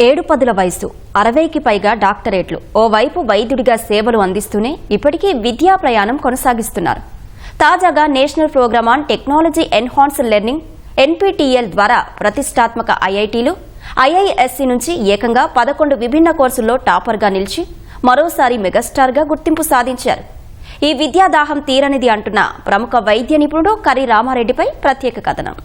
ఏడుపదుల వయసు 60కి పైగా డాక్టరేట్లు ఓవైపు వైద్యుడిగా సేవలు అందిస్తూనే ఇప్పటికీ విద్యా ప్రయాణం కొనసాగిస్తున్నారు. తాజాగా national programme on technology enhanced learning NPTEL ద్వారా ప్రతిష్టాత్మక ఐఐటీలు IISc నుంచి ఏకంగా 11 విభిన్న కోర్సుల్లో టాపర్గా నిలిచి మరోసారి మెగాస్టార్గా గుర్తింపు సాధించారు. ఈ విద్యాదాహం తీరనిది అంటున్న ప్రముఖ వైద్య నిపుణుడు కర్రి రామారెడ్డిపై ప్రత్యేక కథనం.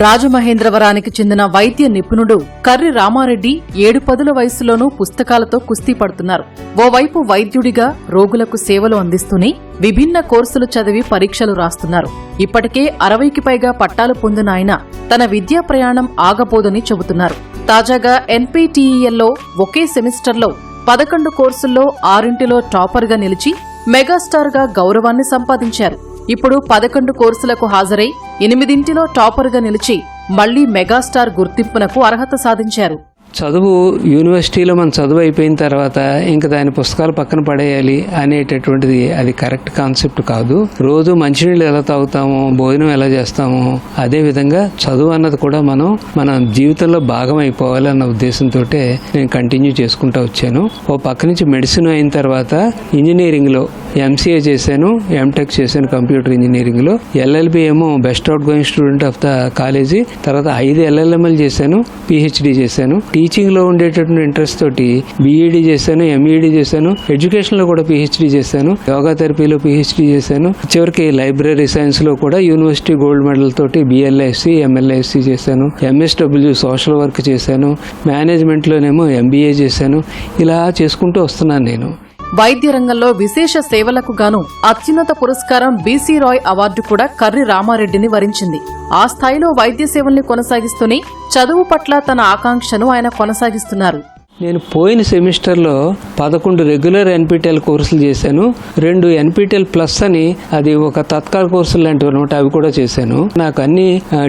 రాజమహేంద్రవరానికి చెందిన వైద్య నిపుణుడు కర్రి రామారెడ్డి 7 వయసులోనూ పుస్తకాలతో కుస్తీ పడుతున్నారు. ఓవైపు వైద్యుడిగా రోగులకు సేవలు అందిస్తూనే విభిన్న కోర్సులు చదివి పరీక్షలు రాస్తున్నారు. ఇప్పటికే 60కి పైగా పట్టాలు పొందిన ఆయన తన విద్యా ప్రయాణం ఆగబోదని చెబుతున్నారు. తాజాగా NPTELలో ఒకే సెమిస్టర్లో 11 కోర్సుల్లో 6 టాపర్గా నిలిచి మెగాస్టార్గా గౌరవాన్ని సంపాదించారు. ఇప్పుడు 11 కోర్సులకు హాజరై 8 టాపర్గా నిలిచి మళ్లీ మెగాస్టార్ గుర్తింపునకు అర్హత సాధించారు. చదువు యూనివర్సిటీలో మన చదువు అయిపోయిన తర్వాత ఇంకా దాని పుస్తకాలు పక్కన పడేయాలి అనేటటువంటిది అది కరెక్ట్ కాన్సెప్ట్ కాదు. రోజు మంచినీళ్ళు ఎలా తాగుతామో, భోజనం ఎలా చేస్తామో అదే విధంగా చదువు అన్నది కూడా మన జీవితంలో భాగం అయిపోవాలి అన్న ఉద్దేశంతో నేను కంటిన్యూ చేసుకుంటూ వచ్చాను. ఓ పక్క నుంచి మెడిసిన్ అయిన తర్వాత ఇంజనీరింగ్లో MCA చేశాను, MTech చేశాను కంప్యూటర్ ఇంజనీరింగ్లో. LLB ఏమో best out going student of the college. తర్వాత 5 LLMలు చేశాను, PhD చేశాను. టీచింగ్లో ఉండేటటువంటి ఇంట్రెస్ట్ తోటి BEd చేశాను, MEd చేశాను. ఎడ్యుకేషన్లో కూడా PhD చేశాను. యోగా థెరపీలో PhD చేశాను. చివరికి లైబ్రరీ సైన్స్లో కూడా యూనివర్సిటీ గోల్డ్ మెడల్ తోటి BLSc, MLSc చేశాను. MSW సోషల్ వర్క్ చేశాను. మేనేజ్మెంట్లోనేమో MBA చేశాను. ఇలా చేసుకుంటూ వస్తున్నాను నేను. వైద్య రంగంలో విశేష సేవలకు గాను అత్యున్నత పురస్కారం BC రాయ్ అవార్డు కూడా కర్రి రామారెడ్డిని వరించింది. ఆ స్థాయిలో వైద్య సేవల్ని కొనసాగిస్తూనే చదువు పట్ల తన ఆకాంక్షను ఆయన కొనసాగిస్తున్నారు. నేను పోయిన సెమిస్టర్లో 11 రెగ్యులర్ NPTEL కోర్సులు చేశాను. 2 NPTEL ప్లస్ అని అది ఒక తత్కాల కోర్సులు లాంటివి అనమాట, అవి కూడా చేశాను. నాకు అన్ని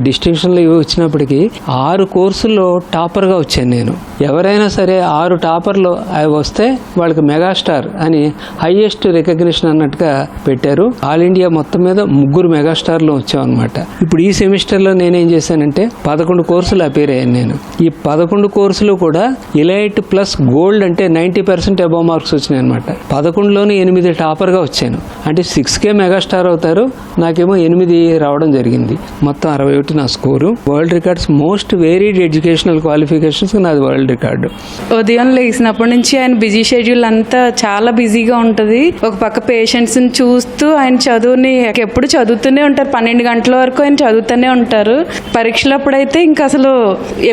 డిస్టింక్షన్లు ఇవి వచ్చినప్పటికీ 6 కోర్సుల్లో టాపర్గా వచ్చాను నేను. ఎవరైనా సరే 6 టాపర్లు అవి వస్తే వాళ్ళకి మెగాస్టార్ అని హైయెస్ట్ రికగ్నిషన్ అన్నట్టుగా పెట్టారు. ఆల్ ఇండియా మొత్తం మీద 3 మెగాస్టార్లు వచ్చామన్నమాట. ఇప్పుడు ఈ సెమిస్టర్లో నేనేం చేశానంటే 11 కోర్సులు అపేర్ అయ్యాను నేను. ఈ 11 కోర్సులు కూడా ఇలైట్ ప్లస్ గోల్డ్ అంటే 90% అబవ్ మార్క్స్ వచ్చినాయి అనమాట. 11లోని 8 టాపర్గా వచ్చాను. అంటే 6K మెగాస్టార్ అవుతారు, నాకేమో 8 రావడం జరిగింది. మొత్తం 61 నా score. World records most varied educational qualifications నాది వరల్డ్ రికార్డు. ఉదయం లేచినప్పటి నుంచి ఆయన బిజీ షెడ్యూల్ అంతా చాలా బిజీగా ఉంటుంది. ఒక పక్క పేషెంట్స్ని చూస్తూ ఆయన చదువుని ఎప్పుడు చదువుతూనే ఉంటారు. 12 గంటల వరకు ఆయన చదువుతూనే ఉంటారు. పరీక్షలప్పుడైతే ఇంకా అసలు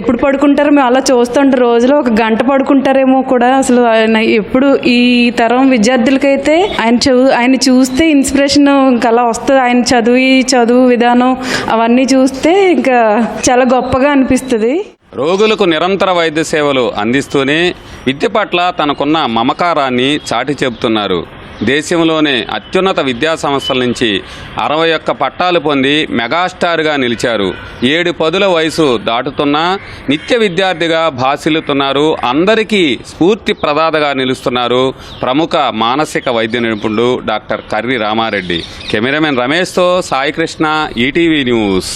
ఎప్పుడు పడుకుంటారో మేము అలా చూస్తుంటాం. రోజులో 1 గంట పడుకుంటారేమో కూడా. అసలు ఆయన ఎప్పుడు ఈ తరం విద్యార్థులకైతే ఆయన చూస్తే ఇన్స్పిరేషన్ ఇంకా అలా వస్తుంది. ఆయన చదువు విధానం అవన్నీ చూస్తే ఇంకా చాలా గొప్పగా అనిపిస్తుంది. రోగులకు నిరంతర వైద్య సేవలు అందిస్తూనే విద్య పట్ల తనకున్న మమకారాన్ని చాటి చెబుతున్నారు. దేశంలోనే అత్యున్నత విద్యా సంస్థల నుంచి 61 పట్టాలు పొంది మెగాస్టార్గా నిలిచారు. 7 పదుల వయసు దాటుతున్నా నిత్య విద్యార్థిగా భాసిల్లుతున్నారు. అందరికీ స్ఫూర్తి ప్రదాతగా నిలుస్తున్నారు ప్రముఖ మానసిక వైద్య నిపుణుడు డాక్టర్ కర్రి రామారెడ్డి. కెమెరామెన్ రమేష్తో సాయి కృష్ణ, ETV న్యూస్.